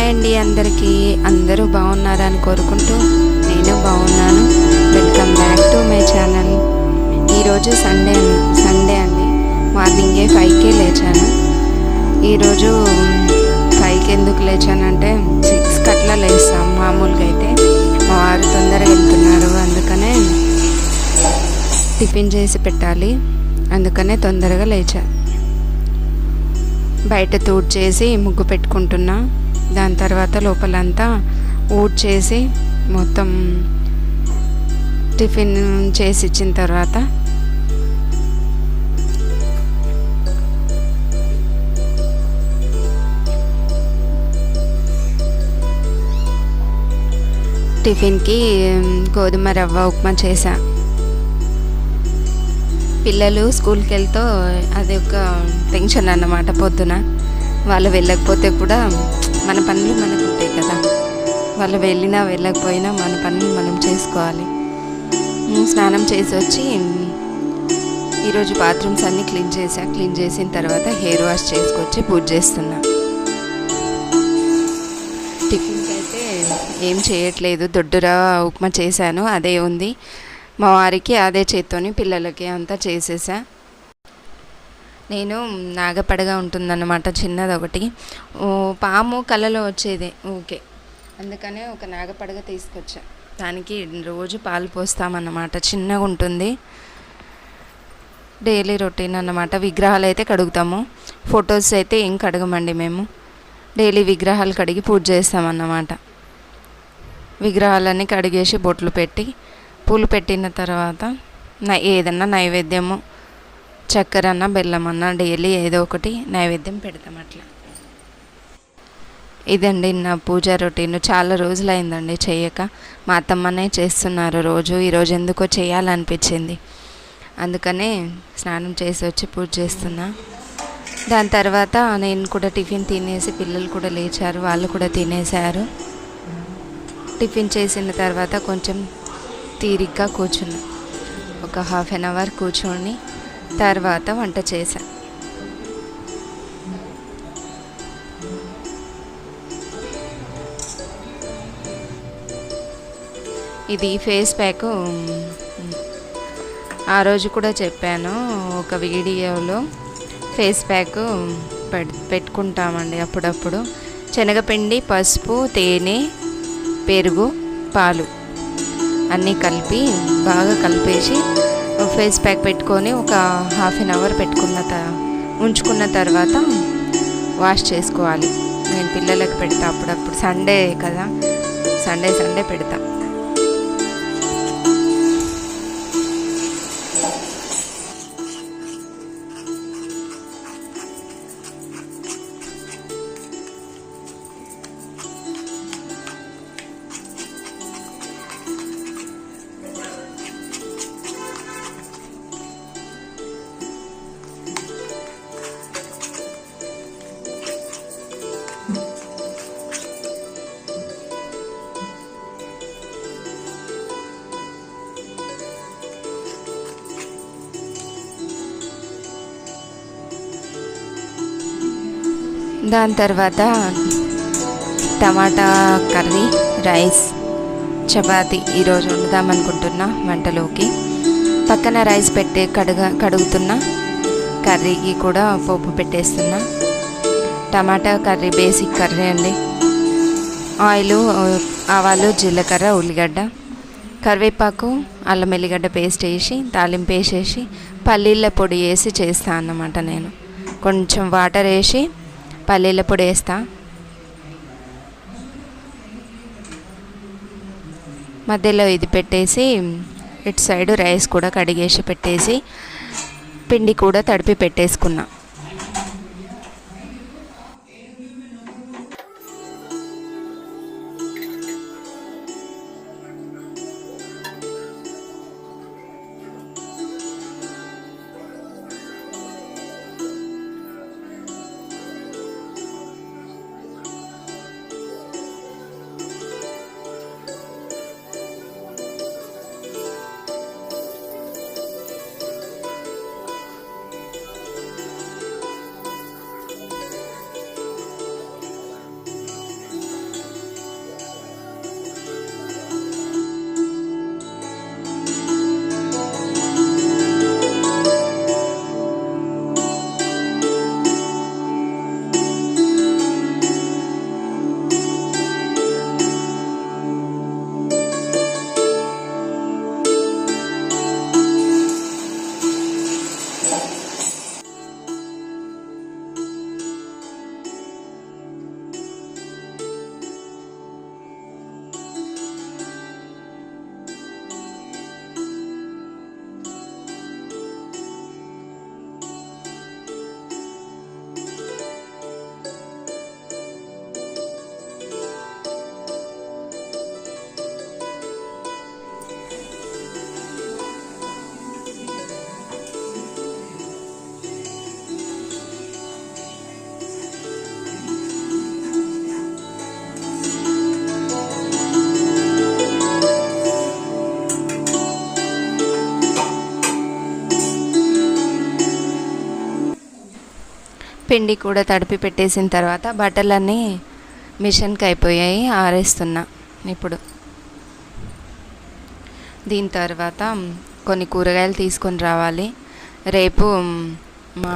Hi అండి అందరికీ. అందరూ బాగున్నారని కోరుకుంటూ నేను బాగున్నాను. Welcome back to my channel. ఈరోజు సండే అండి. మార్నింగే 5కే లేచాను. ఈరోజు 5కి ఎందుకు లేచానంటే 6కి అట్లా లేస్తాం మామూలుగా. అయితే మా వారు తొందరగా వెళ్తున్నారు, అందుకనే టిఫిన్ చేసి పెట్టాలి, అందుకనే తొందరగా లేచా. బయట తూడ్చేసి ముగ్గు పెట్టుకుంటున్నా. దాని తర్వాత లోపలంతా ఊడ్చేసి మొత్తం టిఫిన్ చేసి ఇచ్చిన తర్వాత టిఫిన్కి గోధుమ రవ్వ ఉప్మా చేశా. పిల్లలు స్కూల్కి వెళ్తే అది ఒక టెన్షన్ అన్నమాట. పొద్దున వాళ్ళు వెళ్ళకపోతే కూడా మన పనులు మనకు ఉంటాయి కదా. వాళ్ళు వెళ్ళినా వెళ్ళకపోయినా మన పనులు మనం చేసుకోవాలి. స్నానం చేసి వచ్చి ఈరోజు బాత్రూమ్స్ అన్నీ క్లీన్ చేసిన తర్వాత హెయిర్ వాష్ చేసుకొచ్చి పూజ చేస్తున్నా. టిఫిన్కి అయితే ఏం చేయట్లేదు, దొడ్డురా ఉప్మా చేశాను, అదే ఉంది. మా వారికి అదే చేత్తోని పిల్లలకి అంతా చేసేసా. నేను నాగపడగా ఉంటుందన్నమాట, చిన్నది ఒకటి. పాము కళ్ళలో వచ్చేదే ఓకే, అందుకనే ఒక నాగపడగ తీసుకొచ్చా. దానికి రోజు పాలు పోస్తామన్నమాట. చిన్నగా ఉంటుంది, డైలీ రొటీన్ అన్నమాట. విగ్రహాలు అయితే కడుగుతాము, ఫొటోస్ అయితే ఏం కడగమండి మేము. డైలీ విగ్రహాలు కడిగి పూజ చేస్తామన్నమాట. విగ్రహాలన్నీ కడిగేసి బొట్లు పెట్టి పూలు పెట్టిన తర్వాత ఏదన్నా నైవేద్యము, చక్కెర అన్న బెల్లం అన్న డైలీ ఏదో ఒకటి నైవేద్యం పెడతాం అట్లా. ఇదండి నా పూజ రొటీన్. చాలా రోజులైందండి చేయక. మా అత్తమ్మనే చేస్తున్నారు రోజు. ఈరోజు ఎందుకో చేయాలనిపించింది, అందుకనే స్నానం చేసి వచ్చి పూజ చేస్తున్నా. దాని తర్వాత నేను కూడా టిఫిన్ తినేసి, పిల్లలు కూడా లేచారు, వాళ్ళు కూడా తినేశారు. టిఫిన్ చేసిన తర్వాత కొంచెం తీరిగ్గా కూర్చున్నా. ఒక హాఫ్ అన్ అవర్ కూర్చొని తర్వాత వంట చేశా. ఇది ఫేస్ ప్యాక్. ఆ రోజు కూడా చెప్పాను ఒక వీడియోలో. ఫేస్ ప్యాక్ పెట్టుకుంటామండి అప్పుడప్పుడు. శనగపిండి, పసుపు, తేనె, పెరుగు, పాలు అన్నీ కలిపి బాగా కలిపేసి ఫేస్ ప్యాక్ పెట్టుకొని ఒక హాఫ్ అన్ అవర్ ఉంచుకున్న తర్వాత వాష్ చేసుకోవాలి. నేను పిల్లలకు పెడతా అప్పుడప్పుడు. సండే కదా, సండే పెడతా. దాని తర్వాత టమాటా కర్రీ, రైస్, చపాతి ఈరోజు వండుదామనుకుంటున్నా వంటలోకి. పక్కన రైస్ కడుగుతున్నా, కర్రీకి కూడా పోపు పెట్టేస్తున్నా. టమాటా కర్రీ బేసిక్ కర్రీ అండి. ఆయిల్, ఆవాలు, జీలకర్ర, ఉల్లిగడ్డ, కరివేపాకు, అల్లం ఎల్లిగడ్డ పేస్ట్ వేసి తాలింపు వేసేసి పల్లీల పొడి వేసి చేస్తాను అన్నమాట. నేను కొంచెం వాటర్ వేసి పల్లీల పొడి వేస్తా. మధ్యలో ఇది పెట్టేసి ఇటు సైడు రైస్ కూడా కడిగేసి పెట్టేసి పిండి కూడా తడిపి పెట్టేసుకున్నా. పిండి కూడా తడిపి పెట్టేసిన తర్వాత బట్టలన్నీ మిషన్కి అయిపోయాయి, ఆరేస్తున్నా ఇప్పుడు. దీని తర్వాత కొన్ని కూరగాయలు తీసుకొని రావాలి. రేపు మా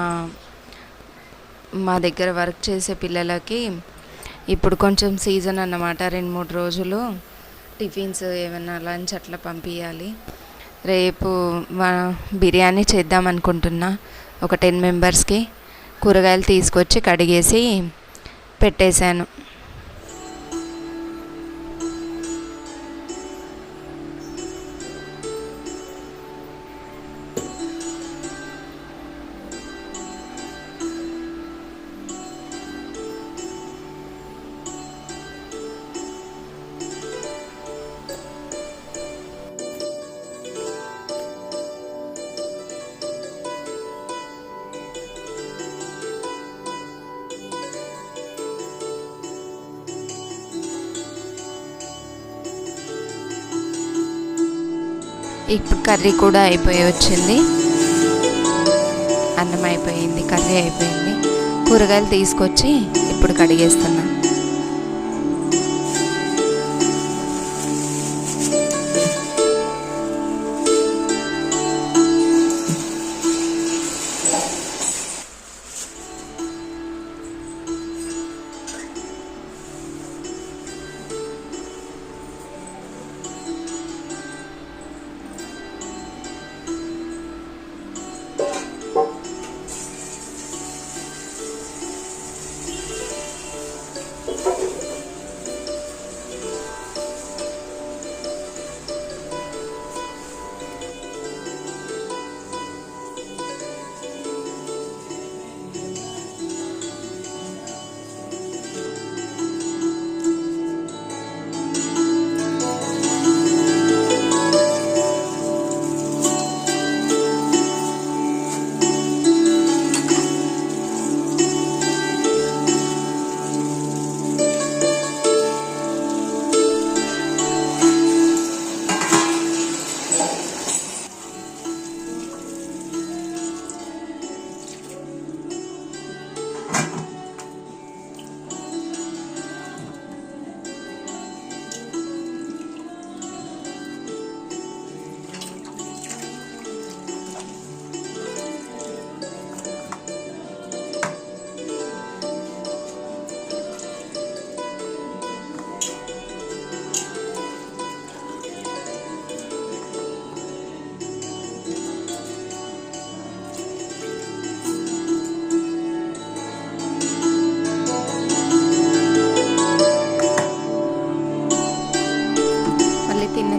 మా దగ్గర వర్క్ చేసే పిల్లలకి ఇప్పుడు కొంచెం సీజన్ అన్నమాట. 2-3 రోజులు టిఫిన్స్ ఏమైనా లంచ్ అట్లా పంపించాలి. రేపు బిర్యానీ చేద్దాం అనుకుంటున్నా. ఒక 10 మెంబర్స్కి కూరగాయలు తీసుకొచ్చి కడిగేసి పెట్టేశాను. ఇప్పుడు కర్రీ కూడా అయిపోయి వచ్చింది. అన్నం అయిపోయింది, కర్రీ అయిపోయింది. కూరగాయలు తీసుకొచ్చి ఇప్పుడు కడిగేస్తున్నా.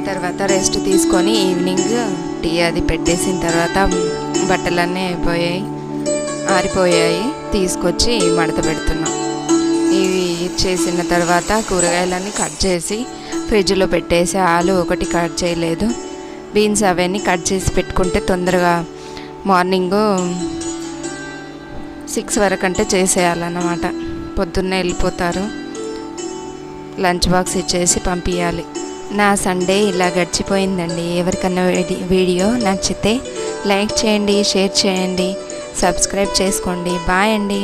తర్వాత రెస్ట్ తీసుకొని ఈవినింగ్ టీ అది పెట్టేసిన తర్వాత బట్టలన్నీ ఆరిపోయాయి, తీసుకొచ్చి మడత పెడుతున్నాం. ఇవి చేసిన తర్వాత కూరగాయలన్నీ కట్ చేసి ఫ్రిడ్జ్లో పెట్టేసి, ఆలు ఒకటి కట్ చేయలేదు, బీన్స్ అవన్నీ కట్ చేసి పెట్టుకుంటే తొందరగా మార్నింగ్ 6 వరకంటే చేసేయాలన్నమాట. పొద్దున్నే వెళ్ళిపోతారు, లంచ్ బాక్స్ ఇచ్చేసి పంపించాలి. నా సండే ఇలా గడిచిపోయిందండి. ఎవరికన్నా వీడియో నచ్చితే లైక్ చేయండి, షేర్ చేయండి, సబ్స్క్రైబ్ చేసుకోండి. బాయ్ అండి.